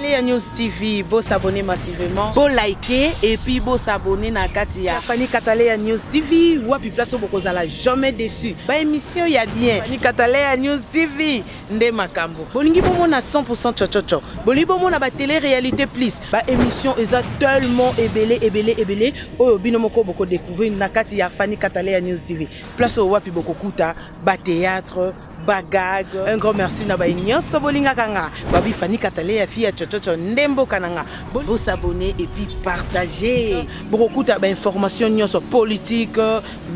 Katalea News TV, beau s'abonner massivement, beau liker et puis beau s'abonner na Katia. Fani Katalea News TV, wapi place au bokozala jamais déçu. Ba émission ya bien. Fani Katalea News TV, nde makambo. Bolingi bomo na 100% chochocho. Bolingi bomo na ba télé-réalité plus. Ba émission eza tellement ébélé. Oyo bino moko boko découvrir na Katia Fani Katalea News TV. Place au wapi boko kuta, ba théâtre, bagag. Un grand merci na ba nyonso bolinga kanga. Babi Fani Katalea fia chochocho ndembo kananga. Bo s'abonner et puis partager. Beaucoup de informations nyonso politique,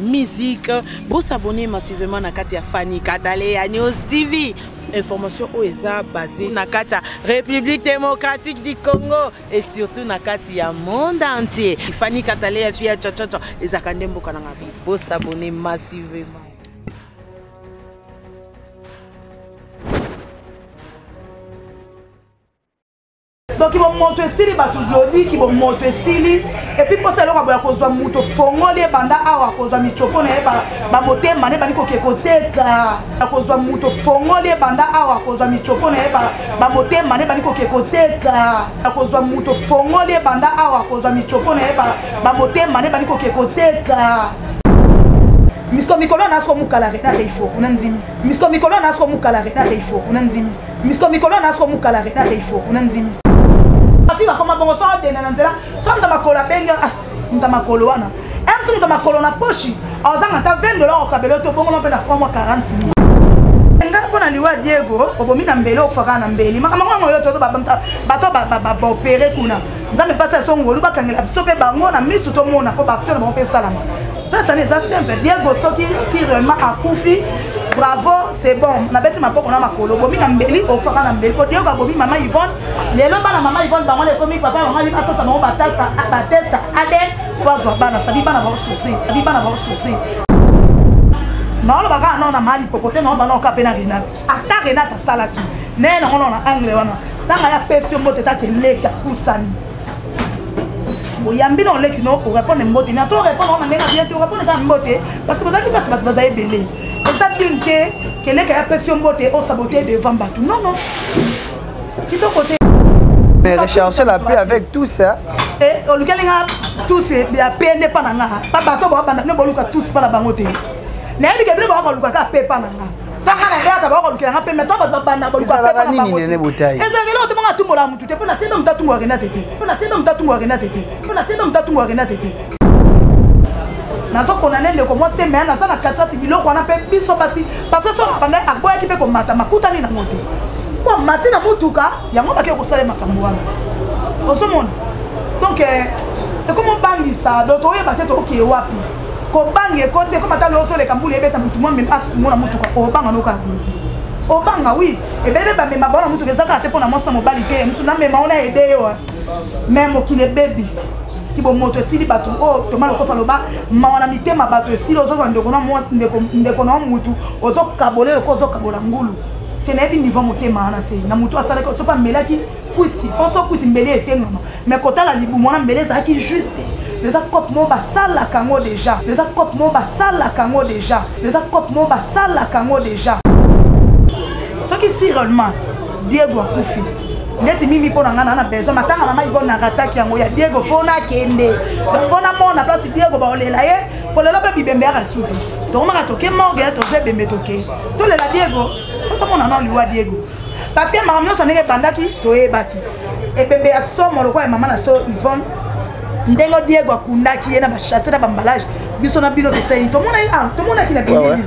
musique. Bo s'abonner massivement na Katia Fani Katalea News TV. Information OESA basée na Katia République démocratique du Congo et surtout na Katia monde entier. Fani Katalea fia chochocho ezaka ndembo kananga. Bo s'abonner massivement. Donc ils vont monter sili bato glodi qui vont monter sili et puis pour ça leur avoir kozwa muto fongo de banda awa kozwa michoko na ba motema ne baniko kekoteka kozwa muto fongo de banda awa kozwa michoko na ba motema ne baniko kekoteka kozwa muto fongo de banda awa kozwa michoko na ba motema ne baniko kekoteka. Misto Mikolo nasko mukalare na teifo unanzimi. Misto Mikolo nasko mukalare na teifo unanzimi. Misto Mikolo nasko mukalare na teifo unanzimi. Afi ba koma bongo so de na nzela so ndamakola benga ndamakolo wana. Emsi ndamakolo na pochi azanga ta $20 okabelo to bongo na franc 40 000. Nga pona liwa Diego obomina mbele okufaka na mbele makama ngo yo to bato ba opérer kuna. Nzambe pasa so ngolu bakangela biso pe bango na misu to mona ko ba action ba pe salama. Ça n'est pas simple. Diego Soki, si réellement a confié, bravo, c'est bon. On a bêti ma pote, on a ma colo. Bomi n'a mbeli, au fond n'a mbeli. Pour Diego, Bomi, maman Yvonne, les lots, la maman Yvonne, maman les comiques, papa, maman Yvonne, ça m'a bateste, adèle, poisson, bana, ça dit pas d'avoir souffert, ça dit pas d'avoir souffert. Non, le bagarre, non, on a mal, hypopoté, non, on a capé na Renate. Ata Renate, ça là qui. Né, non, on a anglais, on a. Tant qu'il y a personne, on a que l'é qui a poussé. Yambi non leki no on répond mbote na to répondre on nga bien to répondre ka mbote parce que vous allez passer bato bazaye belé et ça dit que les ka pression mbote au saboter devant bato non qui ton côté mais rechercher la paix avec tout ça et au lequel nga tout c'est la paix n'est pas nanga pas bato ba banda ne boluka tous pas la bangote na yebi ke ba ko luka ka paix pas nanga takana ngaka ba ko luka nga paix mais to ba banda boluka paix pas nanga et ça ngelo te manga tumbola mutu te pona tendo mtatu ngwa Renate te pona tendo mtatu ngwa Renate te pona tendo mtatu ngwa Renate te nazo konane le ko moste mais na sana 4 biloko wana pe biso basi parce que so banda akoya ki pe ko mata makuta ni na mote kwa mati na mutuka yango ba ke ko sale makambo wana osomona donc c'est comme bangi ça donc oye ba te to ke wapi ko bangi ko te ko mata lo so le kambuli ebeta mutu mo même as mo na mutuka o banga no ka gloti obanga oui et bébé ba me mabona mutu kezaka te pona monsa mobali te mutu na me maona ede yo même okile baby ki bo moto sili batu o to malo ko faloba maona mitema batu sili ozo ndeko na monsa ndeko na mutu ozo kabolelo ko ozo kabola ngulu tena bi niveau motema ana te na mutu asala ko to pa melaki kuti oso kuti mbele etengama mais kotala libu mona mbele za ki juste les accords mo ba sala kango déjà les accords mo ba sala kango déjà les accords mo ba sala kango déjà. Ce qui est réellement Diego a confié. Neti mimi pona ngana na besoin matanga mama Yvonne na rataki yango ya Diego fona kende. Fona mona place Diego ba olela ye pour le lobe bibembe ara soude. To mara toke morgue to ze bembe toke. To le la Diego, to mona na liwa Diego. Parce que maman no soneke bandaki to ebaki. Et bembe ya somo lokwa ya mama na so Yvonne. Ndengo Diego akundaki ye na ba chasser na bambalage. Biso na bino to seli. To mona ki na bineli.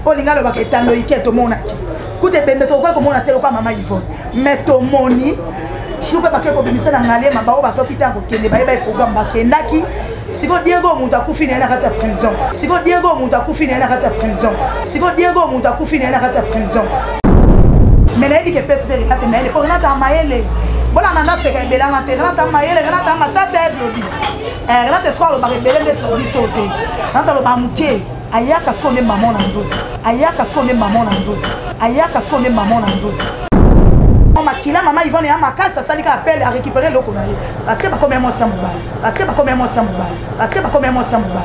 Olinga lo ba ketando ike to mona ki. Koute bembe to kwa komona telo kwa mama Yvonne mais to moni chupe ba keko bimisa na ngale mabao ba soki tango kende ba ba programme ba kendaki siko Diego muta kufi na kata prison siko Diego muta kufi na kata prison siko Diego muta kufi na kata prison mais na yiki pese de kata na ele pour na ta maele bona na se ka bela na te na ta maele na ta matata e blobi na te swalo ba rebele de bisote na ta lo ba muke ayaka sonne maman na nzoto ayaka sonne maman na nzoto ayaka sonne maman na nzoto makila mama Yvonne ya makasa salika appel à récupérer loko na ye parce que ba comme moi ça mobile parce que ba comme moi ça mobile parce que ba comme moi ça mobile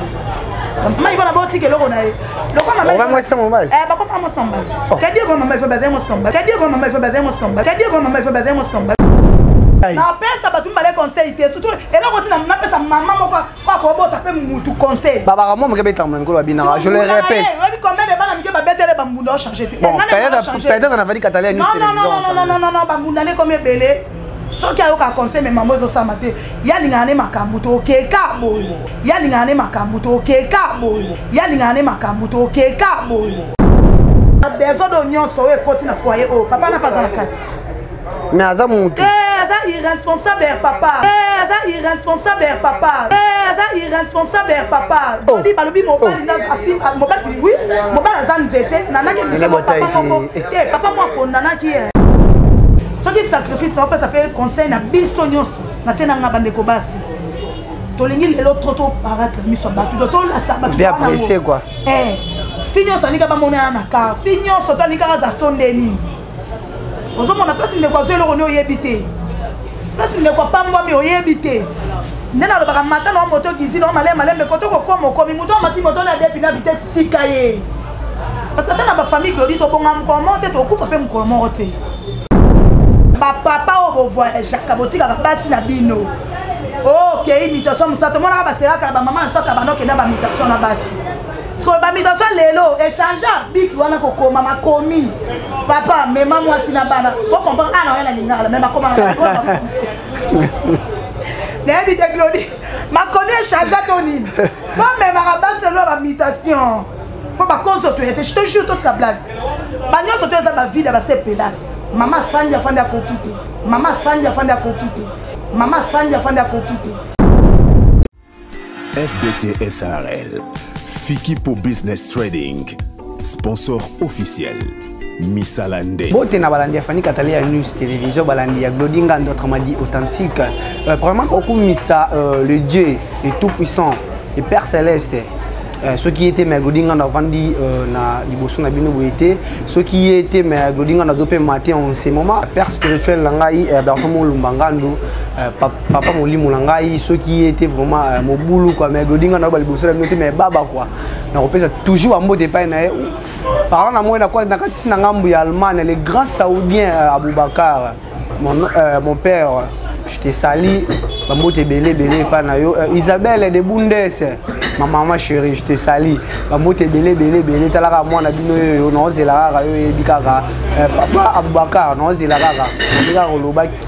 mama Yvonne ba otike loko na ye loko mama ba moi ça mobile ba comme moi ça mobile kadi go mama Yvonne ba moi ça mobile kadi go mama Yvonne ba moi ça mobile kadi go mama Yvonne ba moi ça mobile Na pesa batu mbale conseil te surtout et là quand na pesa maman moko kwa ko bota pe mutu conseil. Baba vraiment me kebeta ngolo babina. Je le répète. Oui combien de bana mike ba betele ba mbunda changer te. Bon, peut-être on a fait Catalan News télévision. Non, ba mbunda ne comme belé. Soki ayo ka conseil mais maman zo sama te. Ya lingane makambu to keka boyo. Ya lingane makambu to keka boyo. Ya lingane makambu to keka boyo. Besoin d'oignon so e koti na foyer oh papa na pas à la carte. Mais aza mutu. Aza irresponsable papa. Aza irresponsable papa. Aza irresponsable papa. On dit balobi mobile na asim mobile oui mobile aza nzete nanaki miso papa moko. Papa moko nanaki soki sacrifice na pesa pe conseil na biso nyonso na tena nga bandeko basi. Tolingi lelo trop paraître miso batu to la sabatu. Bien apprécié quoi. Finyo sanika ba mona na ka. Finyo soto nika za sondeni. Ozo mona place ne kwa zelo ono yebité. Place ne kwa pamba mi oyebité. Nena lo baka mata na moto gizi na malembe koto ko kwa mokomi muto mati moto na depi na vitesse tikaye. Parce que tana ba famille ko dito bonga mkomo te to kufa pe mkomo te. Ba papa o voyage kabotika ka basi na bino. OK, imitation musato mona ba sera ka ba maman soka ba noke na ba imitation na basi. Parce que ba imitation lelo échange big wana ko koma makomi. Papa, mais maman si na bana. Vous comprenez ah non elle a lingala même comment N'habite Glody. Ma connaît charge Tony. Moi même ma base de leur imitation. Pour ba cause toi je te jure toute la blague. Ba nyo soto za ba vie da ba se place. Maman fandi afanda ko quitter. Maman fandi afanda ko quitter. Maman fandi afanda ko quitter. FBT SARL. Fikipo Business Trading. Sponsor officiel. Misalande. Bote na balandi ya Fani Catalan News télévision balandi ya Glody Ngando Tramadi authentique. Vraiment beaucoup misa le Dieu est tout puissant, le Père céleste. Ceux qui étaient mais Glody Ngando vandi na liboso na bino boité, ceux qui étaient mais Glody Ngando zopé matin en ce moment, Père spirituel langai Bertomo Lumbangando, papa Molimo langai, ceux qui étaient vraiment mobulu quoi mais Glody Ngando ba liboso na bino mais baba quoi. Na repesa toujours en mode pas na par exemple, moi, je suis en Allemagne, le grand saoudien Aboubakar, mon père, je t'ai sali, je belé, Isabelle de Bundes, ma maman chérie, je t'ai sali, je t'ai belé, talaka moi, non, c'est la rara, papa Aboubakar, non, c'est la rara,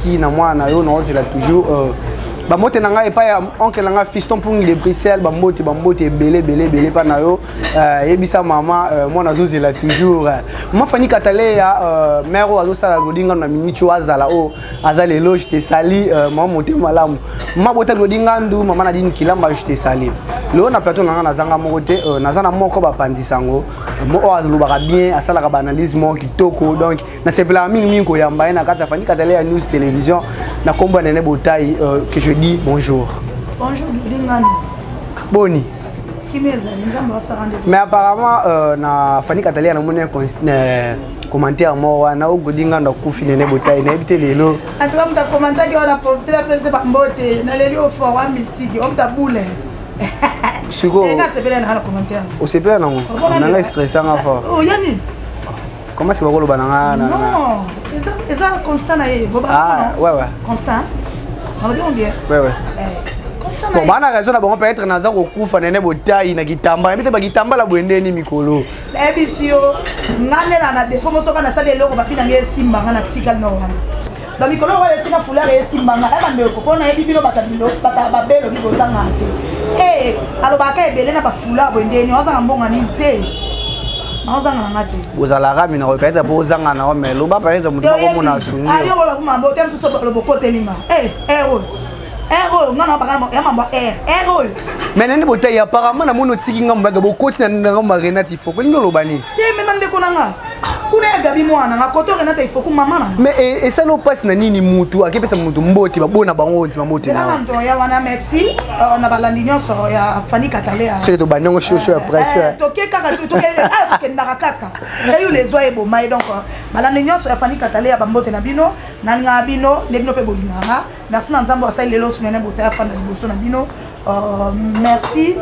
qui na moi, non, c'est la toujours. Bamote nanga epa ya oncle nanga fiston pungi de Bruxelles bamote belé pa na yo yebisa mama moi nazozela toujours ma Fani Catalan ya mère azo sala Glody Ngando na minichu azala o azale loge te sali mama mote malamu ma bota Glody Ngando mama na dini kilamba je te sali le na plateau nanga nazanga mokote nazana moko ba pandisango mo azolobaka bien asala ka analyse mo kitoko donc na sepela mingi ko yamba na kata Fani Catalan News télévision na kombo nene botai que je dis bonjour. Bonjour Glody Ngando. Boni. Mais apparemment na Fani Catalan na mona commentaire mo na Glody Ngando kufi nene botai na ebite lelo. Atoka mta commentaire ki ona profiter la presse ba mbote na leli au forum mystique on ta boule. Sugo. Et là c'est bien na commentaire. O c'est bien non. On a stressant à fort. Oh yani. Comment c'est bakolo bananga na. Non. Eza constant na ye. Ah ouais. Constant. On a bien. Ouais. Bon, bana raison na bon peut être naza ko kufa nene botai na kitamba. Mbite ba kitamba la bwendeni mikolo. Ebisio ngane na defo mosoka na sale loko ba pina nge simba ngana tikal no wana. Ba mikolo wa esika fulare esimba ngana ba ndeko pona ebibino batabilo batababelo biboza ngate. Alobaka ebele na ba fulare bwendeni oza ngambonga ni te. Naozanga ngate. Bozalaka mina ko peut-être bozanga na mais loba peut être mutu ko mona suni. Ayo ko ba kuma mbo tem so lo bokote lima. Non, apparemment, il y a un erreur. Mais nani botai apparemment na mono tiki ngamba ga bokoti na ngamba Renate il faut ko ngolo bani. Te me mande ko nanga. Kuna gabi mwana nga koto Renate il faut ko mama na. Mais et ça no passe na nini mutu akepesa mutu mboti babona bango nti mamote na. C'est là ya wana merci. On a balandi nyonso ya Fani Catalan. C'est to banongo shosho après. Toke kaka to kendaka kaka. Eyo les oye bo mai donc balandi nyonso ya Fani Catalan ya bambote na bino nanga bino ne bino pe bolinganga. Merci na nzambo asai lelo sunene bota fanda liboso na bino. Merci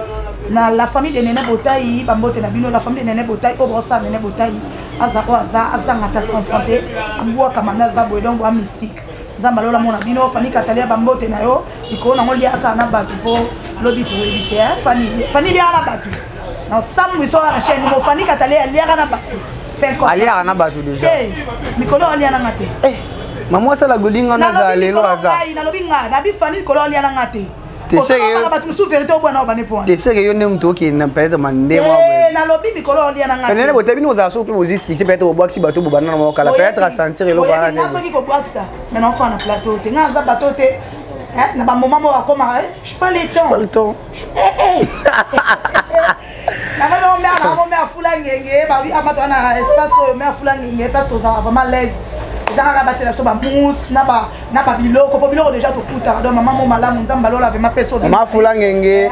na la famille de Nene Botai bambote na bino la famille de Nene Botai obosa Nene Botai azako azanga ta sans fronté abua kamana zabo donc wa mystique nzamba lola mona bino Fanny Katalia bambote na yo ikona ngo liaka na batu po lobi to ebite Fanny liaka na batu na samu iso la chaîne mo Fanny Katalia liaka na batu aliaka na batu déjà mikolo aliaka na ngate maman ça la godinga na za lelo aza na lobi nga na bi Fanny mikolo aliaka na ngate tu sais que yo ne mto ki na peut-être mandé moi na lobi mikolo aliaka na ngate nene botebi no za so plus aussi c'est peut-être au boxi bato bobana na kala peut-être à sentir le bana na so ki ko boxa mais non fa na plateau te nga za bato te na ba moment mo akoma je pas le temps na mo me afula ngenge ba wi abato na espace o me afula ngenge parce que ça vraiment l'aise zanga batela so ba mousse na ba biloko po biloko déjà to kuta donc maman mo malamu nzamba lola ve ma peso ma fula ngenge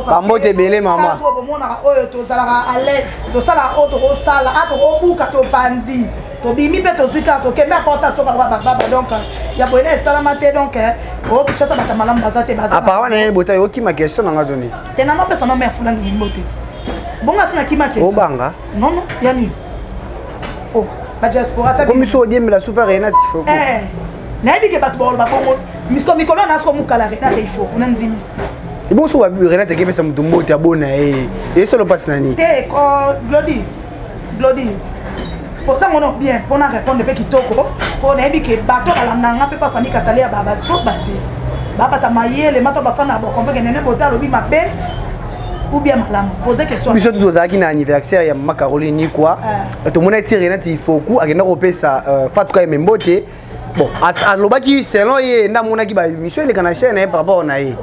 ba mbote belé maman to mona oyo to sala à l'aise to sala auto o sala ato o buka to panzi to bimi pe to zika to ke me apporta so ba donc ya boyena salamate donc o ki chasa bata malamu bazate baza apparemment na bota yo ki ma question nga donné tena no pesa no me fula ngenge mbote bonga sina ki ma question o banga non yani oh ba diaspora ta comme so diembe la super Renate il faut na bi ke bat bol ba bongo misko mikolo na so mukala Renate il faut on nzimi et bon so ba Renate ke pesa mutumbo te abona et solo passe nani te ko Glody pour ça mon bien pour na répondre pe kitoko pour na bi ke bato ala nanga pe pa Fanny Katalia ba so bati ba bata mayele mato ba fana ba comprendre nene bota lobi mabe ou bien malam poser question biso tout ozaki na anniversaire ya mama Caroline ni quoi to mona ti Renate il faut ku agenda ko pesa fatuka membote bon alobaki selon ye nda mona ki ba mission le kana chaîne par rapport na ye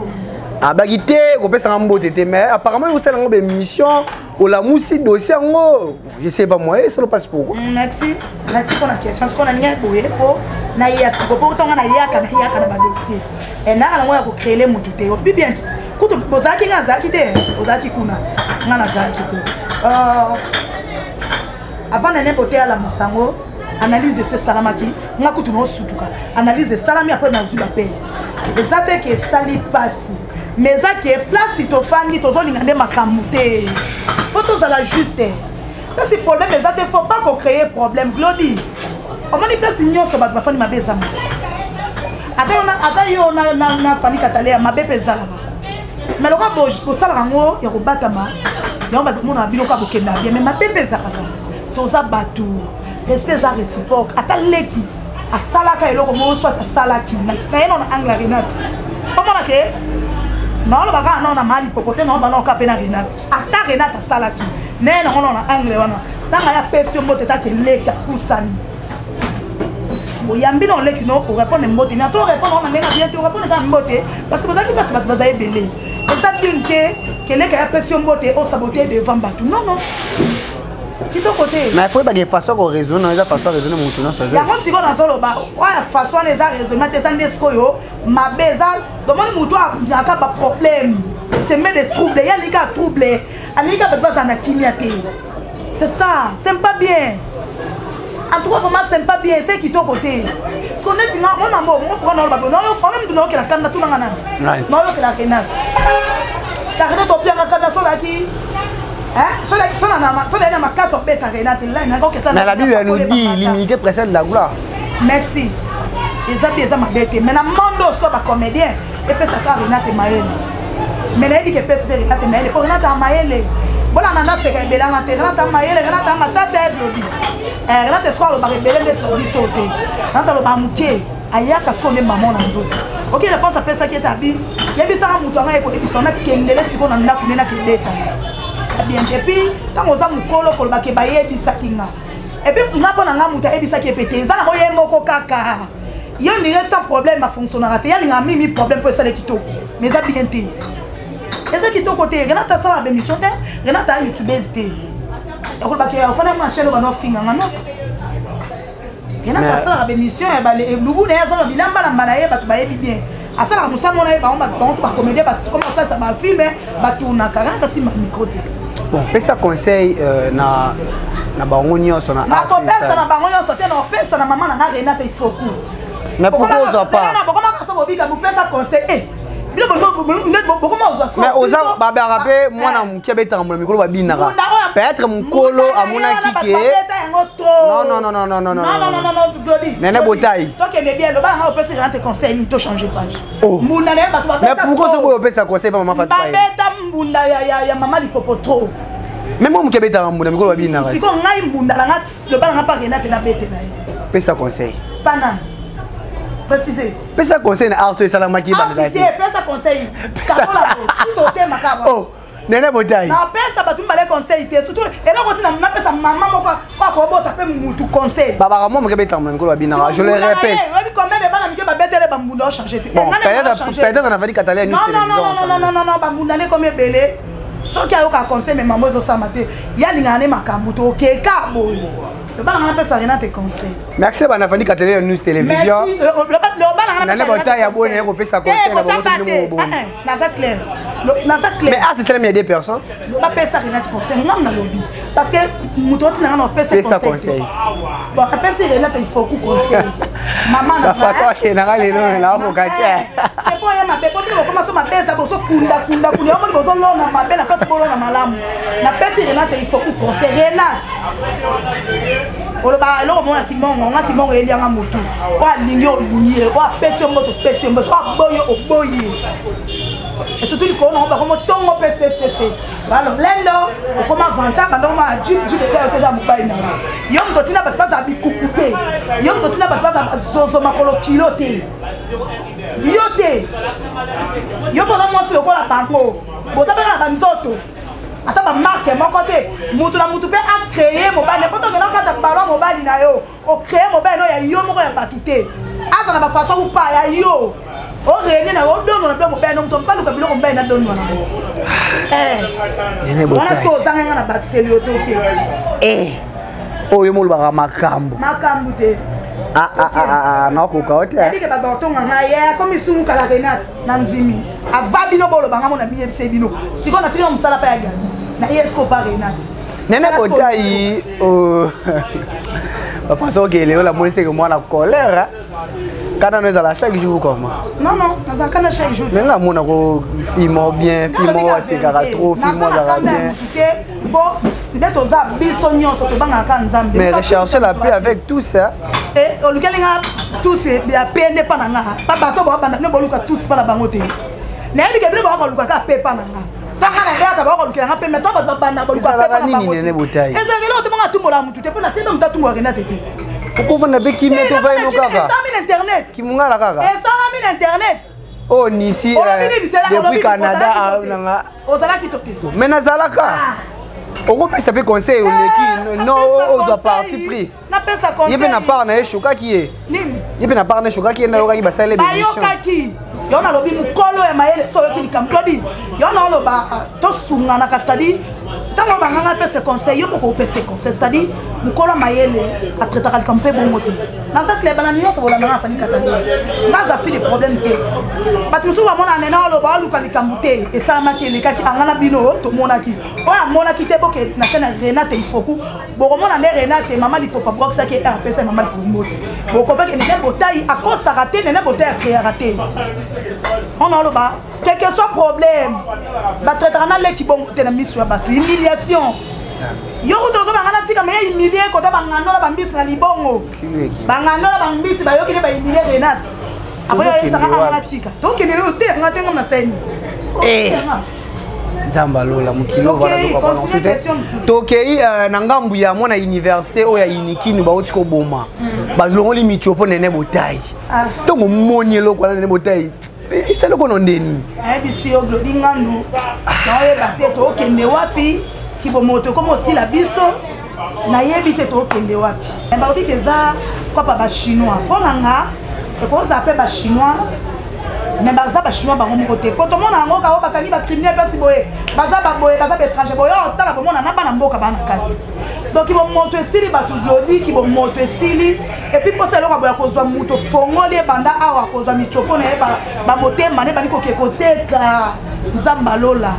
abagité ko pesa ngambote te mais apparemment yo sala ngobe mission o la musi dossier ngo je sais pas moi c'est le passe pourquoi merci pour la question parce qu'on a nia boye po na ya siko po tonga na yaka na ba dossier et na ala ngoya ko créer les mutu te bi bien kuto bozaki nga zaki te ozaki kuna nga na zaki te avant nene bote ala musango analyse ce salamaki nga kutu no sutuka analyse salami après na zuba pe ezate ke sali pasi mais ça qui est place to fangi to zolinga nde makambu te faut to la juste parce que problème ezate faut pas qu'on crée problème Glody on mani place nyonso ba fani mabeza mo ata yo na Fanny Katalia mabepe zala mais le cas pour ça rango ya ko batama ya ba mona biloko abokenda bien mais mabepe zala to za batu respect za réciproque ata leki asalaka eloko mo soit asalaki na yeno na angle Renate pomona ke na lo baka na mali popote na ba na ka pena Renate ata Renate asalaki nena ngono na angle wana tanga ya pesio mbote ta ke leki apusani yambi non leki no répondre mbote na to répondre on ndenga bien to répondre ka mbote parce que bazaki passe bato bazaye belé et ça binte que leki ya pesio mbote o saboter devant batu non qui ton côté mais il faut pas de façon qu'on raisonne on a façon raisonner mon tournant ça ya mo siko na solo ba wa façon les a raisonnement te sande skoyo ma beza demande muto aka ba problème c'est met des troubles ya lika trouble alika ba za na kimiate c'est ça c'est pas bien en tout cas vraiment c'est pas bien c'est qui ton côté ce qu'on est moi maman moi pour non ba non on même donner que la canne tout ngana non que la Renate ta Renate to bien la canne solo qui mais la Bible nous dit l'humilité précède la gloire. Merci. Les ma bête. Mais na mondo so ba comédien et puis ça Renate Maëlle. Mais na dit que pèse Renate Maëlle pour Renate Maëlle. Voilà nana se rebelle na Renate Maëlle, Renate matata Glody. Renate soir le ba rebelle d'être bisoté. Renate le ba mutie. Ayaka so ne maman na nzoto. OK, réponse à pèse qui est abi. Yebisa na mutu anga ko ebisona kendele siko na ndaku nena kebeta. Bien et puis quand on a mukolo pour ba ke ba yebisa kinga et puis nga pona nga muta ebisa ke pété za na ko yemoko kaka yo ni sans problème a fonctionnera te ya nga mimi problème pour ça les kitoko mais ça bien té et ça kitoko te Renate ça la émission te Renate a YouTube te ko ba ke fana ma chaîne ba no finga ngana Renate ça la émission e ba le lubu na yazo bilamba na mbana ba to ba yebi bien asala ka musa mona e ba ba comédie ba comment ça va filmer ba tourna Renate si ma micro te bon pesa conseil na bango nyonso na art pesa na bango nyonso te na pesa na maman na Renate il faut coup mais pourquoi osa pas na bokoma ka so bobika bu pesa conseil mais oza ba rapper moi na mukia beta ngula mikolo ba binaka na oya peut-être mon colo à mon aki non Nene Botaï toi qui est bien le bas on peut se rendre conseil ni to changer page mais pourquoi ce boy peut ça conseil pas maman Fatou mbunda ya maman Lipopoto même moi qui beta mbunda mikolo babina si ko ngai mbunda la ngat le bas nga pas Renate na bete na peut ça conseil pana préciser peut ça conseil na Arthur Salamaki banda peut ça conseil kabola tout au thème makaba oh Nene Botaï na pesa batu mbale conseil te surtout et là continue na pesa maman moko kwa ko bota pe mutu conseil baba moi qui beta mikolo babina je le répète oui combien de bana mike ba betele ba mbunda changer te bon peut-être on a fallu Catalia News télévision non ba mbunda ne comme belé soki ayoka conseil mais maman zo samate ya lingane makambu to keka boyo le bana na pesa Renate conseil merci bana fani Catalia News télévision merci le bana na pesa Botaï ya bonne ko pesa conseil na bonne na ça clair mais Arthur c'est il y a des personnes le ba pesa Renate conseil ngam na lobby parce que mutoti na na pesa conseil bon pesa Renate il faut ku conseil maman na façon que na lelo na ko katia et pour ya mabe pour ko commencer ma pesa bo so kunda on bo so lona mabe na pesa bo lona malamu na pesa Renate il faut ku conseil Renate oloba lo mo ki mongo elianga mutu wa linyo lunye wa pesa moto wa boyo et surtout le corps on va comme tongo PCCC alors lendo comme vanta quand on a jib de faire que ça mubaina yom to tina batba za bikukute yom to tina batba za zozo makolo kilote yote yom pour moi c'est le quoi la banco bota bana banzoto ata ba marque mon côté mutu na mutu pe a créer mobile n'importe que là quand ballon mobile na yo o créer mobile no ya yo moko ya batute asa na ba façon ou pas ya yo o réuni na o dono na be mobile no mto mpalo ka biloko mobile na dono na wana ko zanga na bakseli yo toke oyo molo ba makambo te na ko ka ote ndike ba batonga na ye comme sungu kala Renate na nzimi ava bino bolo banga mona BFC bino siko na tino musala pa ya gani na yesko pa Renate Nene Botaï la façon que Léo la monnaie c'est que moi la colère quand on est à la chaque jour comment non dans un canal chaque jour mais là mon ko film bien film c'est trop film bien bon peut-être aux abisso nyonso to banga ka nzambe mais rechercher la paix avec tout ça et au lukelinga tous ya paix ne pa nanga pa bato ba banda ne boluka tous pa la bangote na yebi ke bino ba ko luka ka paix pa nanga taka na ngaka ba ko luka nga paix mais to ba banda boluka paix pa na bangote ezakelo to banga tumola mutu te pona tena mtatu mo Renate te pourquoi na be ki meto va no kaka ça min internet ki munga la kaka et ça min internet oh nisi depuis Canada nanga ozala ki to te mais nazalaka Europe ça peut conseil qui non aux parti pris na pesa conseil yebe na part na choka qui est yebe na part na choka qui na yoka ba sale bénédiction bayokaki yona lobi mukolo ya mayele so yoki likamplodi yona loba to sunga na kastadi tango banganga pesa conseil yo ko pesa conseil c'est-à-dire mukolo mayele a traiter comme pe bon moté dans ça club na nyonso bola na fani katani ngaza fi les problèmes ke batusu ba mona nena loba luka likamute et ça maki le kaki angana bino to monaki oya monaki te boke na chaîne Renate il faut ku bo mona ne Renate maman Lipopa box ça ke RPC maman Lipomote bo ko ba ke Nene Botaï à cause ça raté Nene Botaï a créé raté on a loba quel que soit problème ba traiter na le ki bon te na misu ba humiliation yoko tozo bangana tika me humilier ko ta bangano la bambisi na libongo bangano la bambisi ba yoki ne ba humilier Renate aboyo yesa ngana tika donc ne yo te ngate ngam na seni Nzamba lola mukilo voilà donc on ensuite tokei na ngambu ya mona université oya inikini ba otiko boma ba longoli michopo Nene Botaï tongo monielo kwa Nene Botaï isalo kono ndeni bisi yo glodi ngandu na oye bateto okende wapi kibomoto comme aussi la biso na yebi te to okende wapi ba obi keza kwa ba chinois ponanga e ko za pe ba chinois mais baza ba chinois bango moko poto mona ngo ka ba kangi ba criminel place boye baza ba boye baza ba étranger boye otala bo mona na bana mboka bana kati donc bo moto esili ba to glodi ki bo moto esili et puis pour ça lo ka boya kozwa muto fongole banda awa kozwa michopo na ba motema ne bani ko ke koteka nzamba lola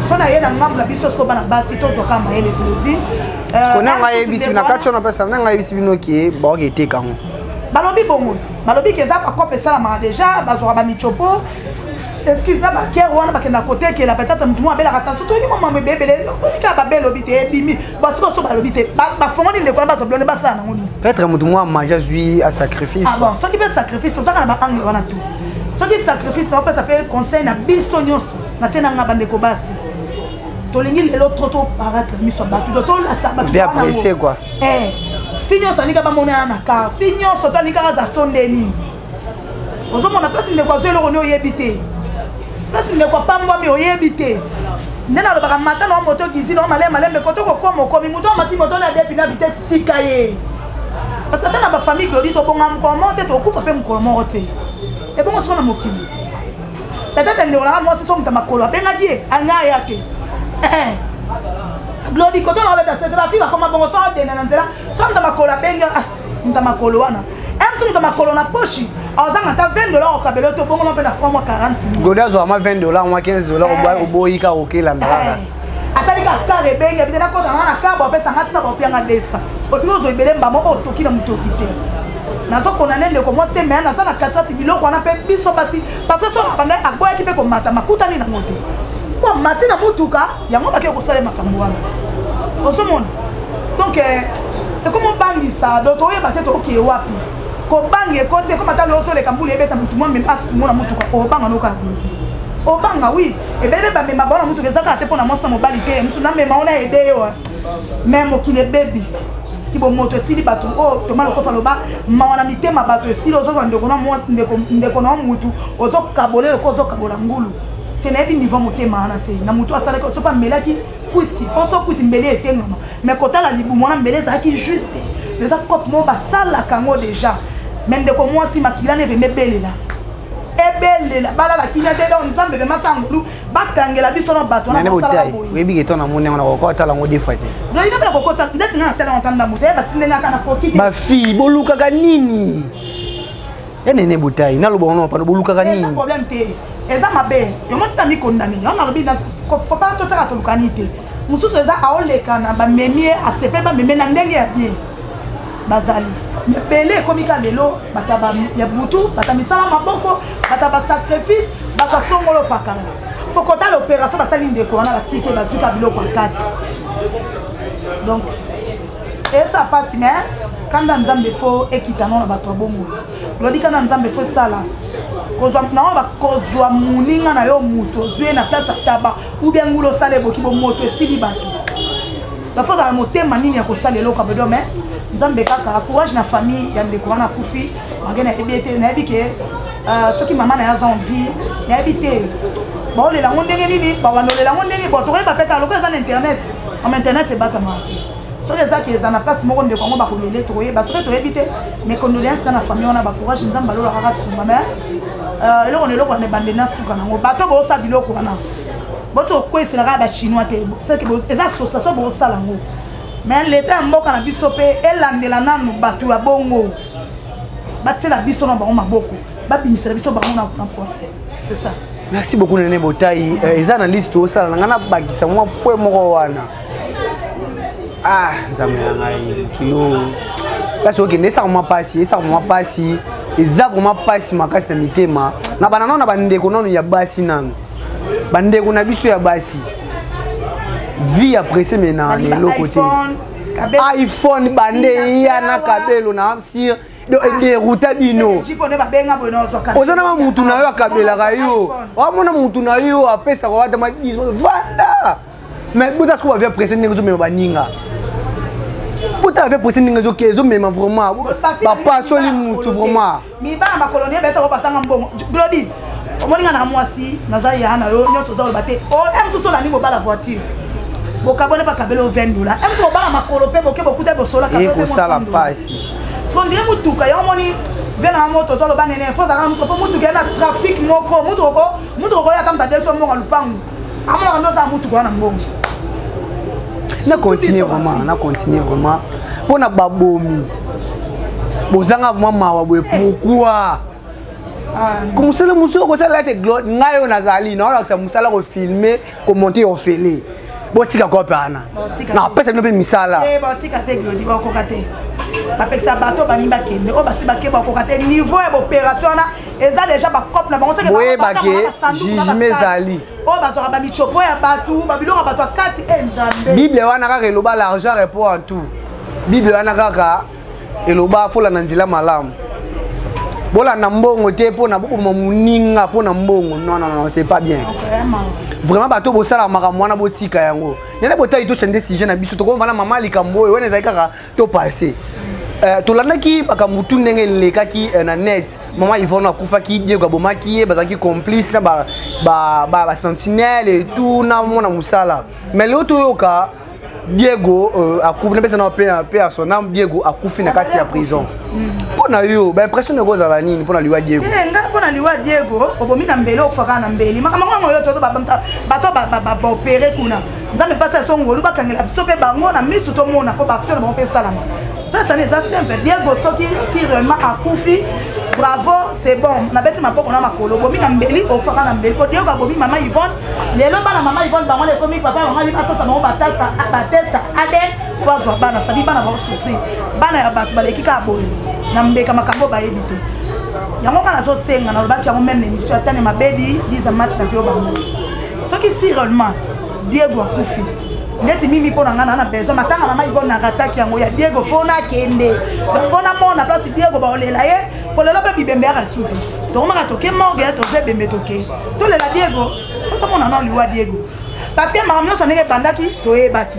sona yena ngambu la biso sko bana basi to zoka mayele tulodi skona ngaye bisi na katso na pesa na ngaye bisi bino ki ba ke teka balobi bongoti balobi keza pa kopesa la ma déjà bazora ba michopo excuse na ba kère wana ba kena côté que la peut-être mutu mo abela attention to ki mo mama bebele on ka ba belo bité bimi parce que so ba lobité ba fongo ni ndeko na ba so blonde ba sa na ngoni peut-être mutu mo manger zui à sacrifice ah bon so ki be sacrifice to saka na ba angle wana tout so ki sacrifice na peut s'appeler conseil na biso nyonso na tena nga ba ndeko basi to lingi lelo trop paraître miso ba tout to la sa ba bien apprécier quoi finyo sa nika ba mona na ka finyo so to nika za sondeni ozo mona place ndeko zo eloko ni oyebité place ndeko pamba mi oyebité nena lo baka mata na moto gizi na malembe koto ko kwa mokomi muto mati moto na depi na vitesse tika ye parce que tana ba famille glori to bonga mkomo te to kufa pe mkomo te e bongo sona mokili peut-être ndeko na moi c'est son tamakolo benga die anga yake glori koto na beta c'est ba fille comme bongo so de na nzela so tamakolo benga tamakolo wana MC tamakolo na poche azanga ta $20 au kabelo to bongo na fois moi 40 000 godazo ama $20 moi $15 oboyika okela ndala atalika kare benga bitena ko na kabo pesa ngasa ba pianga desa otinozo ibele mbamo otoki na mutoki te nazo kona nende ko mo te mena na 40 biloko wana pe biso basi parce que so banda agoya ki pe ko mata makuta ni na mote kwa mati na mutuka yango ba ke ko sale makambo wana osomona donc comment bangi ça donc oye ba te to ke wapi ko bangi ekote ko mata lo so le kambuli ebeta mutu mo même pas mona mutuka o banga no ka gloti o banga oui e bebe ba me mabona mutuka ezaka te pona mosa mobali te mutu na me maona ede yo même okile baby kibo moto esili bato o to malo ko faloba maona mitema bato esili ozo ndeko na mo ndeko na mutu ozo kabolelo ko ozo kabola ngulu tenebi niveau motema ana te na mutu asala ko to pa melaki kuti oso kuti mbele etengama mais kotala libu mona mbele za ki juste les akop mo ba sala kango déjà mais ndeko moi si makila ne veme belela ebelela bala la kinya te don nzambe be masangulu bakangela biso na bato na sala boyi webi ke tona mone na kokota la ngodi fate no ina bela kokota ndeti na tala ntanda mutu e batinde ngaka na pokiti ba fi boluka ka nini nene butai na lobo no pa boluka ka nini problème te eza mabe yo monta mi condamné on a lobi na faut pas to tara to lukanité mususu eza aoleka na ba memie asepe ba meme na ndenge ya bien bazali mais belé comme ka lelo bataba ya butu batamisala maboko bataba sacrifice batasongolo pakala pokota l'opération basali ndeko wana batike bazuka biloko akati donc et ça passe mais quand dans nzambe fo ekitano na bato bongo lodi kana nzambe fo sala kozwa na ba kozwa muninga na yo muto zwe na place taba ou bien ngulo sale boki bo moto esili bato la fois dans motema nini ya kosala eloko bedo mais nzambe kaka courage na famille ya ndeko wana kufi ngena ebete na ebike soki mama na yaza envie na ebite ba ole la ndenge nini ba wanole la ndenge bo to ba peka loko za na internet en internet e bata mati so les aki za na place moko ndeko ngo ba kolele to ye ba so to ebite mais condoléances na famille wana ba courage nzamba lo la rasuma mais eloko neloko ne bande na suka nango bato bo sa biloko wana boto ko esela ba chinois te c'est que eza association bo sala ngo mais l'état mboka na biso pe elandela nanu bato ya bongo batela biso na bango maboko babimisela biso bango na procès c'est ça. Merci beaucoup Nene Botai eza na liste o sala ngana bakisa mwa point moko wana nzambe na ngai kilo parce que nesa ma pasi eza vraiment pasi makasi na mitema na banana na bandeko nono ya basi nanu bandeko na biso ya basi vie après mena le côté iPhone bande ya na kabelo na sir de ruta bino ozana ma mutu na yo akabela kayo wamona mutu na yo apesa kwa wata madismo vanda mais buta ko va presser ngezo me baninga buta va presser ngezo kezo me vraiment papa soli mutu vraiment mi ba ma colonie besa ko pasanga mbongo glodi omoninga na mwasi naza ya na yo nyoso za olbate o emso sola ni mo ba la voiture bokabone pa kabelo $20 emso ba ma kolope boke bokuta bosola kabelo ko sala pasi so ndire mutuka yo moni vena moto to lo banene fo za mutu po mutu gena trafic moko mutu ko ya tamta deso mo lupangu amona ndo za mutu ko na mbongo na continue vraiment pona babomi bozanga mama wa boye pourquoi comme ça le musoko ko sala te gloire ngayo nazali na wala musala ko filmer commenter au félé botika ko pana na pesa no pe misala botika te gloire ko kate bapekisa bato banimba kende o basi bakeba kokate niveau ya opération na eza déjà ba couple na bango seke ba jugement zali o bazora ba michopo ya bato babilonga bato akati enzambe Bible wana kaka eloba l'argent répond en tout Bible wana kaka eloba fola na nzela malamu bola na mbongo te po na boko moninga po na mbongo non c'est pas bien vraiment bato bosala makambo wana botika yango nene botai to chende sujet na biso to ko vala mama likambo wana ezali kaka to passer tolandaki bakamutu ndenge lekaki na net mama Yvonne akufaki Diego abomaki ye bazaki complice na ba sentinelle et tout na mona musala mais l'autre yoka Diego akufi na pesa na pe à son âme Diego akufi na kati ya prison pona yo ba impression ne goza la nini pona liwa Diego nga pona liwa Diego obomi na mbele okufaka na mbele makambo yo to bato ba opérer kuna nzambe pasa songo lu bakangela biso pe bango na misu to mona po ba action ba pe salama. Ça n'est pas simple. Diego Soki, si réellement a Koufi, bravo, c'est bon. On a bêti ma peau, on a ma colo. Bomi n'a mbeli, au fara n'a mbeli. Diego a bomi maman Yvonne. Les lots la maman Yvonne, bah on les comiques, papa, on a dit, ah ça, ça m'a batesta, adé, poisson, bana, ça dit, bana va souffrir. Bana ya bat, bah les kika aboli. N'a mbeka makambo ba éviter. Yango kana so senga na lobaki yango même émission atane ma bedi, 10 match na pio ba mot. Soki si réellement Diego a Koufi. Ndeti mimi pona ngana na besoin matanga mama Yvonne na rataki yango ya Diego fona kende fona mona place Diego ba olela ye polela pe bibembe ya suti to maka toke morgue to ze bembe toke to lela Diego to mona na liwa Diego parce que maman so nenge bandaki to ebaki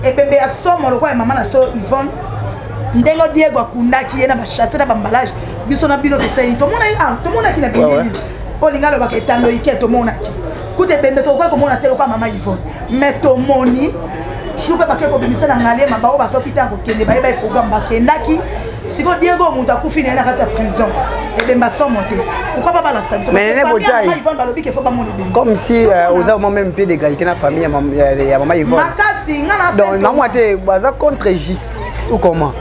e bembe ya somo lokwa mama na so Yvonne ndengo Diego akundaki ye na ba chasser na ba emballage biso na bino to sei to mona ki na bini olinga lo baketando ike to mona ki Koute bembe to kwa komona telo kwa mama Yvonne mais to moni choupe ba ke ko bimisa na ngale mabao ba so kitango kende ba ba programme ba kendaki siko Diego muta kufina na kata prison et bemba so monter pourquoi pas la ça mais nene botai Yvonne ba lobi ke faut ba moni comme si aux hommes même peu d'égalité na famille ya mama Yvonne makasi ngana donc na moi te baza contre justice ou comment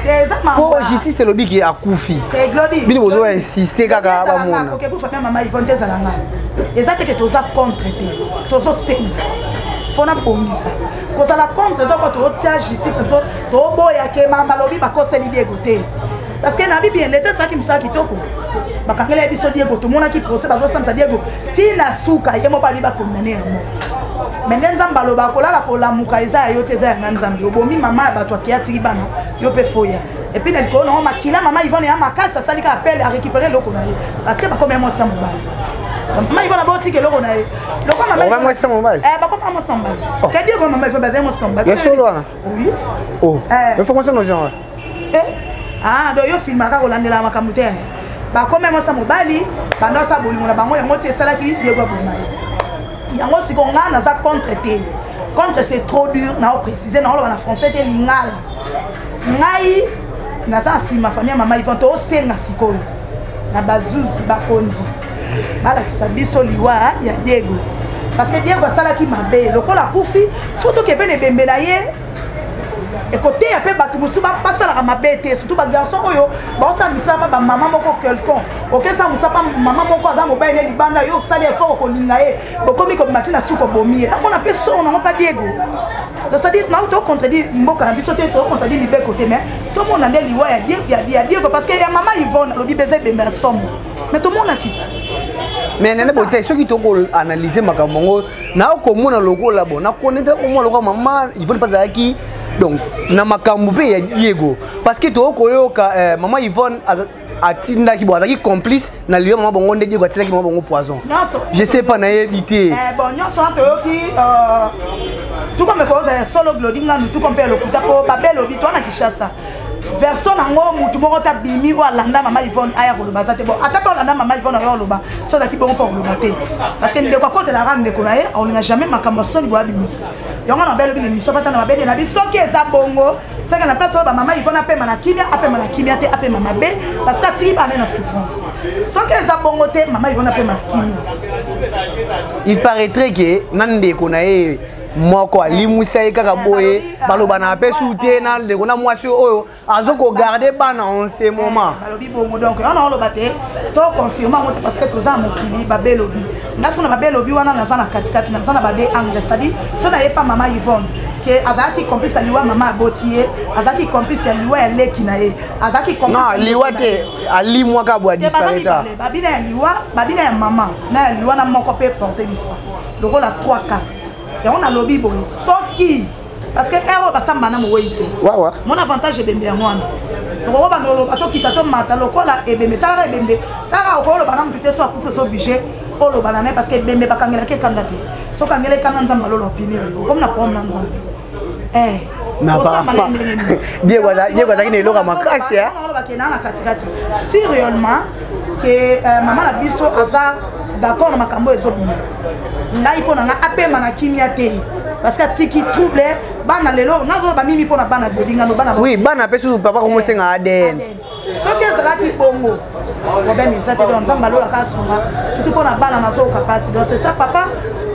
pour justice c'est lobi qui a kufi bino bozo insister kaka ba mona OK pour faire mama Yvonne te zalanga ezate ke toza contre te tozo senga fona bongisa koza la contre za ko to tia justice to boya ke mama lobi ba koseli Diego te parce que na bibi l'était ça qui msa kitoko bakangela biso Diego to mona ki procès bazo samsa Diego tina suka yemo pa liba condamné à mort mais nzamba loba ko la ko la muka eza yo te za nzambi obomi mama ba to kia tiri bana yo pe foya et puis nel ko no makila mama Yvonne ya makasa salika appel à récupérer loko na ye parce que ba comme moi ça mobile maman Yvonne a boti que loko na ye loko maman on va moi ça mobile ba comme moi ça mobile que Diego maman Yvonne ba moi ça mobile yo solo ana oui oh il faut commencer nos gens ah donc yo filma ka kolandela makambo te ba comme moi ça mobile banda sa bolingo na bango yango te sala ki Diego aboma yango siko ngana za contre te contre c'est trop dur na préciser na en français te lingala ngai na sa si ma famille maman Yvonne to senga sikoyo na bazuzi bakonzi bala kisabiso liwa ya Diego parce que Diego sala ki mabe lokola kufi photo ke bene bembe na ye et côté ya pe batu musuba pasala ka mabe te surtout ba garçon oyo ba sa misaba ba maman moko quelqu'un OK ça musaba maman moko aza mobile ne libanda yo sali effort ko linga ye bokomi ko matina suko bomi et on a pe son on pas Diego donc ça dit na auto contredire mboka na biso te to contredire libe côté mais tout le monde a liwa ya Diego parce que ya maman Yvonne lobi beze bembe somme mais tout le monde a quitté mais nene botai ceux qui to analyser makamongo na ko mona logo la bon na connaître ko mona logo maman Yvonne pas aki donc na makambo pe ya Diego parce que to ko yoka maman Yvonne atinda ki boza ki complice na liyo maman bongo Diego atinda ki maman bongo poison je sais pas na yebité bon nyonso to yoki tout comme cause solo glodinga tout comme pe lokuta ko babelo bi to na Kishasa version nango mutu moko ta bimi o alanda mama Yvonne aya ko loba zate bon atapa alanda mama Yvonne yo loba so da ki bongo pour loba te parce que ndeko côté la rande ko na ye on n'a jamais makambo soli bo abimisa yonga na belo bi ni so pata na babeli na bi soki eza bongo saka na place ba mama Yvonne apema na kimia te apema na be parce que tri ba na souffrance soki eza bongo te mama Yvonne apema na kimia il paraîtrait que nande ko na ye moko alimusa kaka boye baloba na pesu te na le kona mwasi oyo azoko garder bana en ce moment balobi bongo donc on loba te to confirmer moto parce que toza mokili babelobi ndaso na babelobi wana na zana katikati na zana bade angle c'est-à-dire so na yepa mama Yvonne que azaki complice ya liwa mama abotiye azaki complice ya liwa ya leki na ye azaki complice non liwa te ali moi ka boa disparaître babina ya liwa babina ya mama na ya liwa na moko pe porter l'histoire lokola 3 cas et on a lobby boy soki parce que ero basamba na moyi te wa mon avantage ebembe ya mwana toko ba nolo atokita to mata lokola ebembe tala ebembe tala okolo bana mutete so akufe so budget olo banane parce que bembe bakangela ke kandate so kangela kana nzamba lolo opinion comme na problème nzamba na papa bien voilà qui loka makasi ya bakena na katikati si réellement que maman la biso aza d'accord na makambo ezobima ngai pona nga apema na kimia te parce que tiki trouble bana lelo nazo ba mimi pona bana bodinga no bana oui bana pesu papa ko mosenga ADN soki ezalaki bongo problème eza te donc nzamba lola ka sunga surtout pona bana nazo kapasi donc c'est ça papa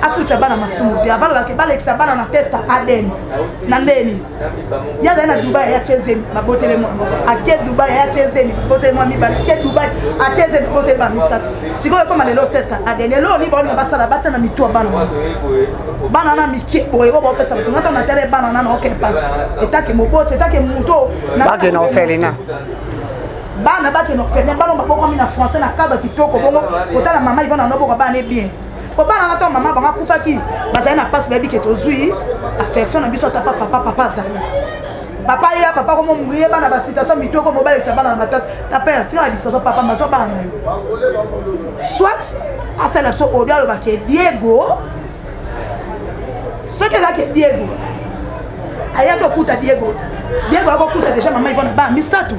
afuta bana masumu te avala ke bala ekisa bana na test ADN na ndeni ya na Dubai ya cheze mabotele mo ake Dubai ya cheze mabotele mo mibale ke Dubai a cheze mabotele ba misatu siko koma lelo test ADN lelo ni ba basala bacha na mitu bana na mike boye bo pesa bato ngata na tele bana na ok passe etake mobote etake muto na ba ke na ofelina bana ba ke na ofelina bana maboko mi na français na cadre kitoko bongo kotala mama ivana no boko bana bien ko bana na to mama banga kufaki bazali na passe baby ke tozui affection na biso ta papa zali papa ya papa ko mo mourir bana ba citation mitoko mobile sa bana na batata ta père tira di so papa maso bana yo soit asala so odia lo ba ke Diego ce que là que Diego aya to kuta Diego ako kuta déjà maman ivana ba misatu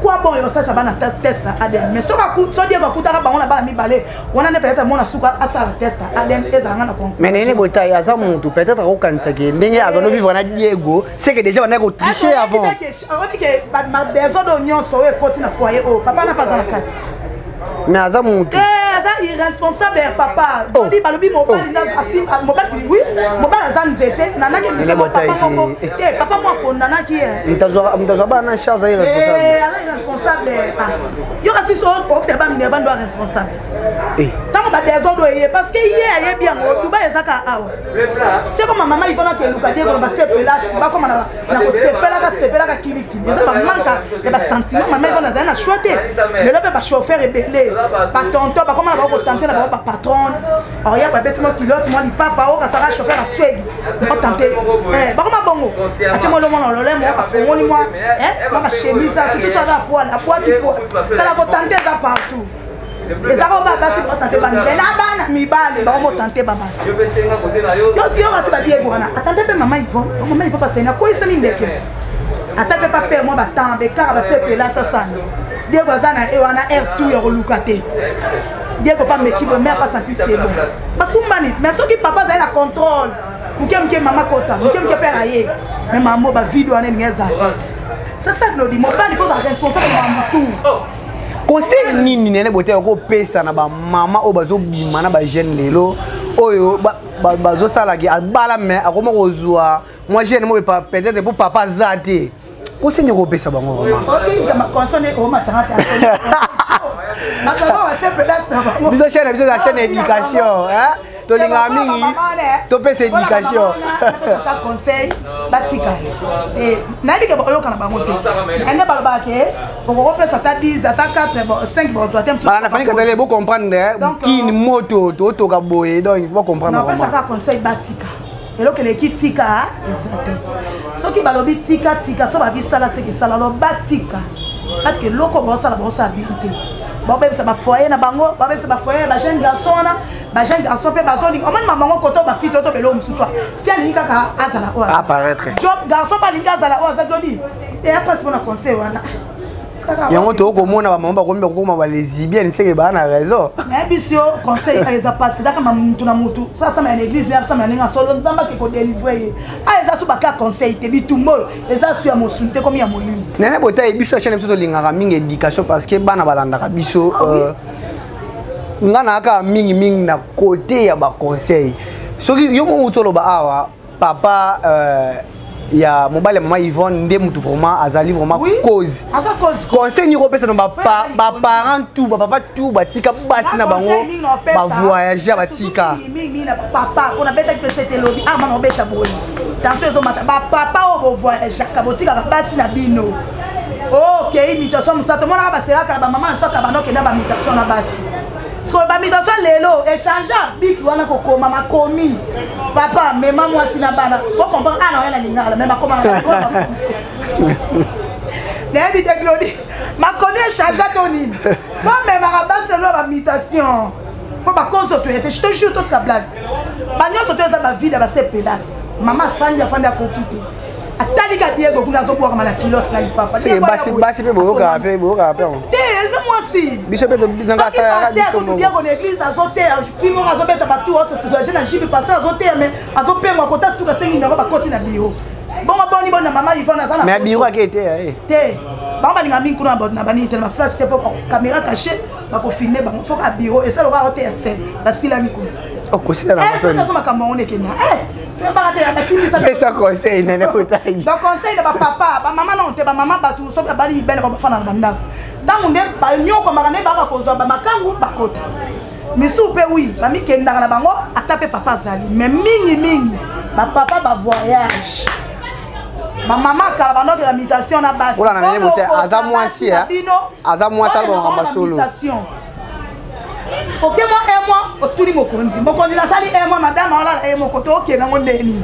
quoi bon yo ça va na test ADN mais so Diego kuta ba on ba mi balé on a peut-être mon asuka asala test ADN ezanga na kon mais nene botai aza muntu peut-être ko kanisa ke ndenge azono vivre na Diego c'est que déjà on a ko tricher avant on dit que ma besoin d'oignon so e koti na foyer oh papa na pas dans la carte mais aza muntu aza irresponsable papa odi balobi mobali na asim mobali oui mobali aza nzete nanake miso papa moi kondana ki mtazwa bana charge irresponsable aza irresponsable yo kasi so ofte ba mine bando responsable tango ba desodo ye parce que ye aye bien o duba ezaka awa c'est comme maman ivona ke luka de ko ba sepela ba comme na ko sepela ka kilikili eza ba manka de ba sentiment maman ivona na choité le lobe ba chauffeur ebelé ba tonto ba comme na ba ko tenter na ba patron alors ya ba bêtement pilote moi li papa o ka sara chauffeur na swag o tenter ba comme bongo ati mo lo mo lo le mo afongo ni moi ba chemise ça tout ça da poil qui poil kala ko tenter ça partout les arabes basi pour tenter ba bana mibale ba mo tenter ba yo si yo ba ba bien bona attendez pe maman Yvonne passer na ko isami ndeke atape pa père moi ba temps be car ba sepe là ça ça Diego zana e wana R2 ya kolukate Diego pas meki bo mère pas senti c'est bon ba kumbani mais ce qui papa za la contrôle muke mama kota muke père aye mais maman ba vidéo ane ngeza c'est ça que nous dit mon père il faut être responsable de tout conseil nini nene bote ko pesa na ba mama o bazo bima na ba jeune lelo oyo bazo sala ki abala mais akoma kozwa moi jeune mo peut-être pour papa zate conseil ni ko pesa bango vraiment OK ma conseil o matanga ta biso chaîne éducation hein to linga mingi to pesa éducation ta conseil batika et na bike ba yoka na bango te ene ba ba ke ko pesa ta 10 ta 4 5 bon soit ba na fani ka tele bo comprendre ki ni moto to ka boye donc il faut comprendre non pesa ka conseil batika elo que l'équipe tika exactement ce qui balobi tika so ba bisala c'est que sala lo batika parce que loko bo sala bien te bon ben ça va foyer na bango ba ben ça va foyer ba jeune garçon pe bazoni o man maman ko to ba fille to belo mususu fia ni kaka azala o apparaître job garçon ba linga azala o azakodi et après c'est mon conseil wana yango to ko mona ba mama ba komba ko ma lesbienne c'est que ba na raison mais bisio conseil eza passer daka mamuntu na mutu ça ma l'église ya ça ma linga solo nzamba ke ko délivrer eza su ba ka conseil te bitumbo eza su ya mosunte comme ya molimo nene bota e biso chaîne biso to linga mingi éducation parce que bana balanda ka biso ngana aka mingi na côté ya ba conseil soki yo mo utolo ba awa papa il y a mobile maman Yvonne ndé mutu vraiment azali vraiment cause conseil ni repesa no ba parents tout ba papa tout ba tika basi na bango ba voyager ba tika mingi na papa on a beta que c'était lobby ah man obeta boy attention zo mata ba papa o voyager ka botika ba basi na bino OK imitation musato mona ba sera ka ba maman soka ba no ke na ba imitation na basi so ba imitation lelo échanger big wana ko koma makomi papa mema moi sina bana ko comprendre ah non elle lingala même comment David Glody makomi échanger toni bon même ma base de ba imitation pour ba cause to était je te jure toute la blague ba nyonso to za ba vie ba se pédasse maman fandi a kokite atalika Diego kuna zo boire mala kilote na lipapa c'est basi pe boka rapper te eza moi si biso pe nanga sa ya biso ko Diego na église azote fimo azobeta batu autre situation na jibi pasteur azote mais azopengwa kota suka sengi na ba koti na bio bongo boni bona mama Yvonne azana mais bio akete te ba ba ninga mingi kuna na bani tellement flash te pour caméra cachée ba ko filmer ba faut ka bio et ça le va hôtel c'est ba silani kuna o ko sila na personne ça ma kamone kena ça conseil nene kotai ba conseil de ba papa ba maman non te ba maman ba tout so ba bali bele ba fana na banda tangu nde ba nyoko makane ba ka kozwa ba makangu ba kota misu pe oui ba mi kenda na bango atape papa zali mais mingi ba papa ba voyage ba maman kala bando de la mutation na base ola na nene mote aza mwasi aza mwasi ba solo OK moi otuli mokonzi na sali moi madame ala mo koto OK na ngondeni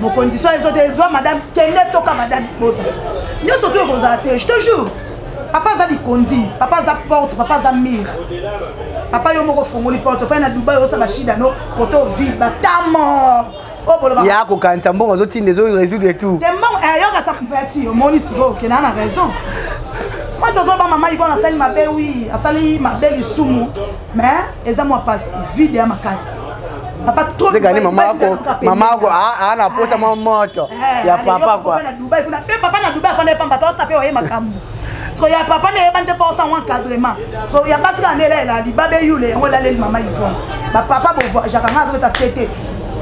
mokonzi so ezo te zo madame kende toka madame boza nyo surtout boza te je te jure papa za bikondi papa za porte papa za mire papa yo moko fongoli porte fa na Dubai osa ba shida no koto vide batamo ya ko kanza mbongo zo tinde zo résoudre tout tellement yo ka sa complexe yo moni si OK na raison. Moi, je suis maman, ils vont asali ma belle, oui, asali ma belle isumu, mais ils ont moi passe vide à ma casse. Papa trop. Maman ko ana posa moto. Ya papa quoi. Papa na Dubai fanda pamba to sape o makambu. So ya papa ne bande pas ça encadrement. So ya basi ka nele la libabe yule on la le maman ils vont. Ba papa bo jakanga zo ta cete.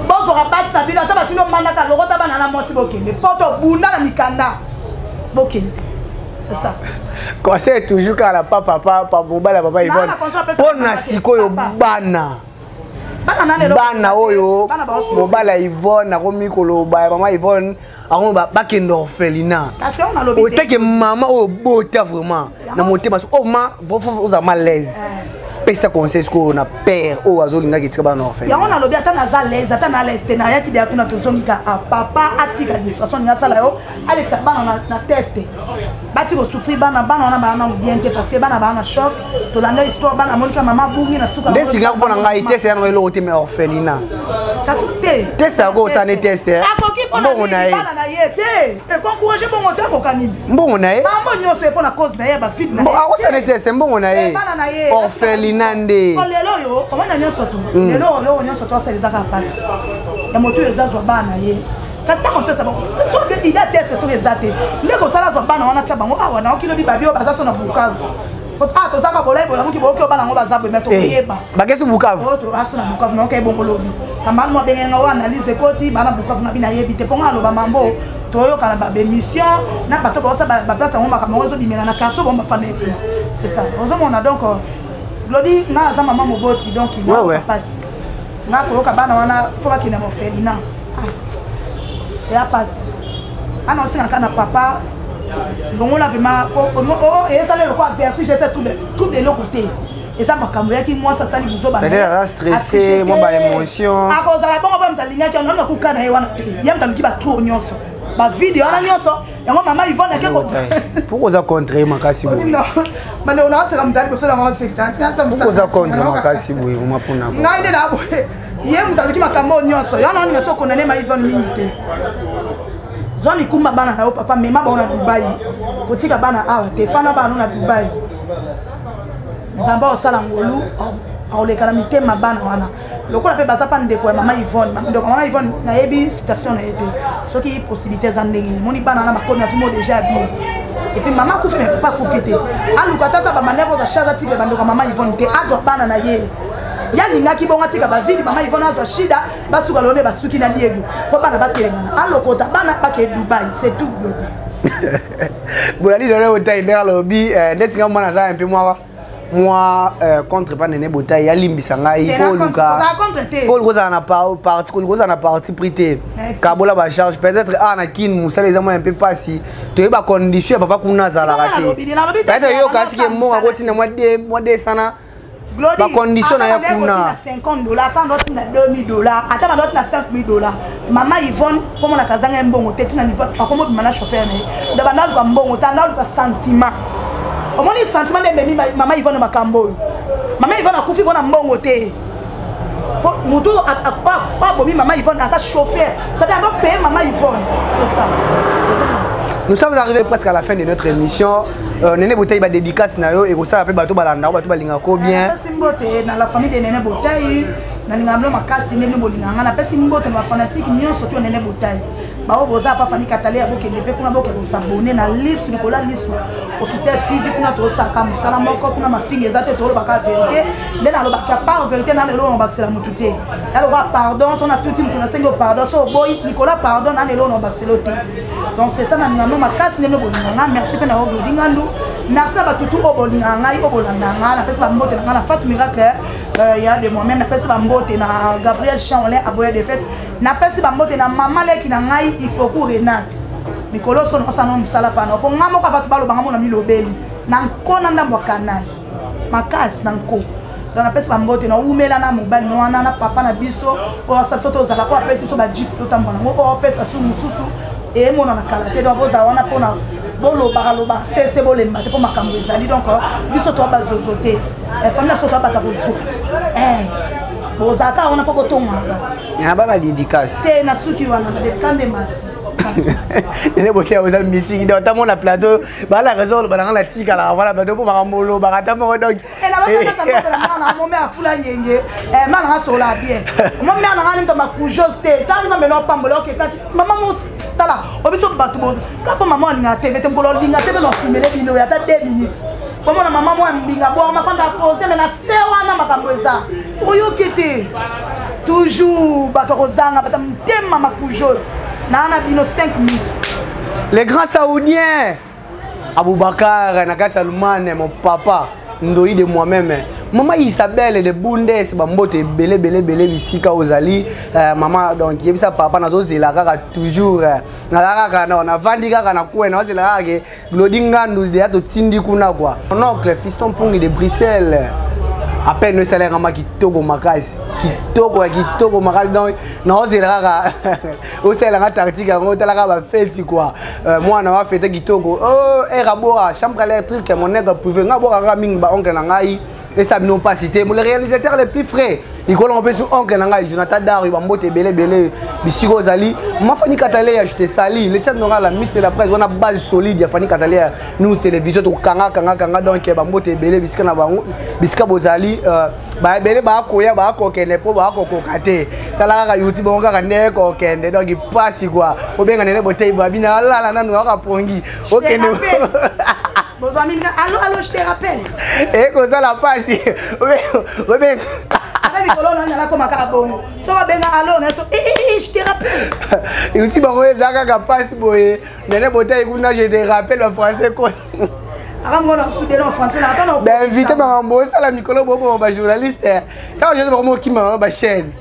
Bon so rapaz na bino ta batino manaka lokota bana na mosi bokende. Poto bunda na mikanda. Bokende. C'est ça. Conseil toujours quand la papa mobile papa Yvonne. On a sikoyo bana oyo mobile Yvonne na komi koloba mama Yvonne ako ba kende orphelinat. O teke mama o bota vraiment na motema o ma vous a malaise. Pesa conseil ko na père o azolinga kitika bana orphelinat. Ya on a lobi atana za l'aise atana l'aise te na ya ki de atuna tozongika papa atika distraction nga sala yo Alex bana na teste. Bati ko souffrir bana na bien te parce que bana na choc to la histoire bana monika mama bungi na suka. Ndesi nga ko na ngai teste ya no elo te me orphelinat. Kasute. Teste ko sa ne teste. Akoki pona bana na ye te. E encourager bon monter ko kanini. Mbongo na ye. Mama nyonso e pona cause na ye ba fit na ye. Bon ako sa ne teste mbongo na ye. Bana na ye. Orphelinat nde. Ko lelo yo, ko na nyonso to. Lelo nyonso to sa lezaka passe. Ya moto ezazwa bana ye. Kata comme ça bon so il a tête sur les athées les ko sala zo bana wana tshaba ngo awa na okilo bi babio baza so na Bukavu to saka bolai bola ngo ki bokyo bana ngo baza bo meto yeba bagesi Bukavu autre aso na Bukavu no kay bongo lobi kamano mo benga ngo analyse koti bana Bukavu na bina yebi te ponga lo ba mambo toyo kala ba émission na bato ko sa ba place ngo makambo zo bimela na quartier bomba fane c'est ça on a donc Glody na za maman moboti donc il va passer na ko ka bana wana faut que na mo felina ya passe annoncer quand na papa donc on l'a vraiment et ça le quoi avertir je sais tout de l'autre côté et ça makambo ya ki moi ça sali buzo ba peut-être stressé moi ba émotion a cause la bongo ba mtalinga ki on ko kana ye wana te ya mtaluki ba tour nyonso ba video ana nyonso yango mama Yvonne ke ko pourquoi za contrer makasi bo non mais on a ça comme tali pour ça dans 60 ça pourquoi za contrer makasi bo vous mapona ngai de la bo ye mutaluki makambo nyonso yana on nyonso konane ma Yvonne minute zoni kumba bana na papa mema ba na Dubai kotika bana awa te fana bana na Dubai nzamba osala ngolu aolekana mitema bana wana lokola pe baza pa ndeko ya mama Yvonne ndeko mama Yvonne na yebi citation na été soki possibilité za ndenge moni bana na makoni na vimo déjà bien et puis maman kufi mais pas kufi te aluka tata ba manèvre za charge type ba ndeko mama Yvonne te azwa bana na ye ya linga ki bonga tika ba vili mama Yvonne azwa shida basuka lone basuki na liegu po bana batelema alokota bana bake Dubaï c'est tout. Bolali dans le taille vers le lobby net nga mwana za un peu moi contre pas Néné Botaï ya limbisa nga il faut luka faut luka na parti luka na parti prité kabola ba charge peut-être na kin musa les amours un peu pas si tu ba condition papa kuna za la raté peut-être yo kasi ke mo ngako tina moi de sana ba condition ya kuna $50 attends d'autres na $2000 attends d'autres na $5000 mama Yvonne comme on a kazanga mbongo tetina ni pas comme on mana chauffeur mais d'abord na mbongo tanda le sentiment. Comment les sentiments de memi maman Yvonne makambo. Maman Yvonne a confié bona mbongo te. Moto pas bomi maman Yvonne à sa chauffeur. Ça doit donc payer maman Yvonne. C'est ça. Nous sommes arrivés presque à la fin de notre émission. Néné Botaï va dédicace na yo et ko ça appelle bato balanda bato balinga ko bien. Simbote na la famille de Néné Botaï na lingamlo makasi Néné bolinganga na pesi mbote na fanatique nyonso to Néné Botaï. Bao boza pa fani katale aboke lepe kuna boke ko s'abonner na liste Nicolas liste officiel TV kuna to saka musala moko kuna mafinga ezate to baka vérité nde na lobaka par vérité na lelo on bakisela mututé ya lo pardon son a tout team kuna sengo pardon so boy Nicolas pardon na lelo on bakisela te donc c'est ça na ngamo makasi Néné bolinganga merci pe na obolingando merci ba tutu obolinganga obolanganga na pesa ba mbote na Fatou Miracle il y a des moments na pesa ba mbote na Gabriel Chanolin aboya de fête na pesi bambote na mama leki na ngai il faut que Renate Nicolas son osano msala pana po ngamo ka batu balo bangamo na milobeli na nkona ndambo kanai makasi na nko donc na pesi bambote na umela na mobile no wana na papa na biso o sabso to zala ko pesi so ba jeep to tambola ngo o pesa su mususu e mona na kalate do boza wana pona bolo baraloba c'est bolemba te po makambo ezali donc biso to ba zozote famille so to ba ta bozo bozaka on a pas botonga il y a pas dédicace te na suki wana de kande mati Néné Botaï aux amis ici notamment la plateau ba la raison ba la tika la voilà plateau pour makamolo ba kata mo donc et la basa ça na mo me afula ngenge mana ha sola bien mo me na ngani to makujos te tanga me no pambolo ke tati mama mo tala obiso batu bozo kapo mama ni ngate vete ngolo linga te no filmer bino ya ta 2 minutes. Comment la maman moi mbinga bon ma fanda poser mais na se wana makambo eza oyo kete toujours bato kozanga batam tema makujos na ana bino 5 minutes. Les grands saoudiens Aboubakar Nagat Salman mon papa ndoi de moi-même maman Isabelle de Bundes bambote belé bisika ozali maman donc yebisa papa nazo zela kaka toujours na kaka na vandi kaka na kwena nazo zela kaka glodinga ndu de ato tindi kuna kwa mon oncle fiston Pungi de Bruxelles à peine le salaire en kitoko makasi kitoko makasi donc nazo zela kaka au salaire en tactique on tala kaka fête quoi moi na va fête kitoko oh eraboa chambre électrique mon nègre privé ngabora kaka mingi ba oncle na ngai. Et ça n'ont pas cité. Mais les réalisateurs les plus frais, Nicolas on peut sur oncle Nanga, Jonathan Dari, Bambote belé, Bisiko Zali, ma Fanny Katalé, je te sali. Les tiens n'aura la mise de la presse, on a base solide, Fanny Katalé, nous télévision, Kanga, donc Bambote belé, Biskana Bango, Biska Bozali, belé Bakoya, Bako, Kenepo, Bako, Kate, Talara, YouTube, on a un écho, donc il passe quoi. Au bien, on est beauté, Babina, là, nous aura pongi. Ok, Bon amis, allô, je te rappelle. Et comme ça la passe. Avec Nicolas, on a comme un carabon. Ça va bien, allô, je te rappelle. Et aussi, Zaka passe, boy. Néné Botaï, je te rappelle en français quoi. Ben invité ma bossa la Nicolas Bobo ma journaliste. Quand je vraiment qui ma chaîne.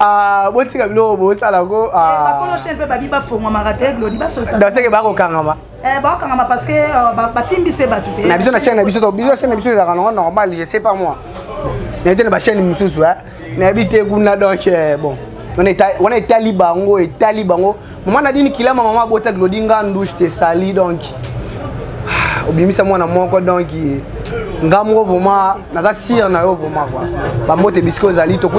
Ah, bon tu kabilo bossa la go ah. Ba chaîne pe ba bi ba fo ma rater glodi ba so ça. Dans ce que ba ko kangama. Ba kangama parce que ba timbi se ba tout. Na biso na chaîne biso za normal, je sais pas moi. Na tena ba chaîne mususu hein. Na habité kuna donc bon. On est talibango et talibango. Maman a dit qu'il a maman bota glodi ngandu je te sali donc. Obimisa mwana moko donc ngamo vraiment naza sire na yo vraiment quoi ba mote bisco zali to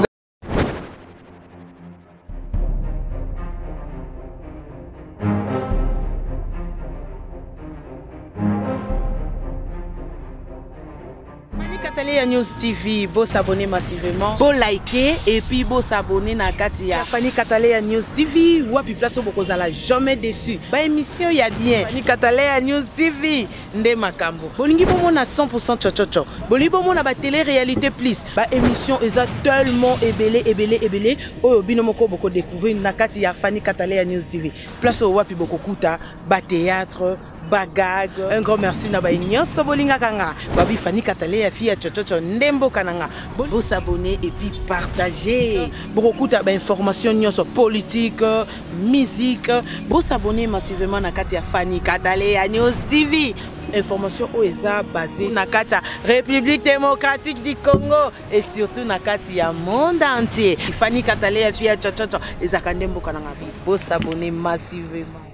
Katalea News TV, beau s'abonner massivement, beau liker et puis beau s'abonner na kati ya Fanny Katalea News TV. Wapi place au bokozala jamais déçu. Ba émission ya bien. Fanny Katalea News TV, nde makambo. Bolingi bomo na 100% chochocho. Bolingi bomo na ba télé-réalité plus. Ba émission eza tellement ébélé. Oyo bino moko boko découvrir na kati ya Fanny Katalea News TV. Place au wapi boko kuta, ba théâtre, bagag. Un grand merci na ba nyonso bolinga kanga. Babi Fanny Katalea fia chochocho ndembo kananga. Bo s'abonner et puis partager. Boko kuta ba information nyonso politique, musique. Bo s'abonner massivement na kati ya Fanny Katalea News TV. Information OESA basée na kati République démocratique du Congo et surtout na kati ya monde entier. Fanny Katalea fia chochocho ezakandembo kananga. Bo s'abonner massivement.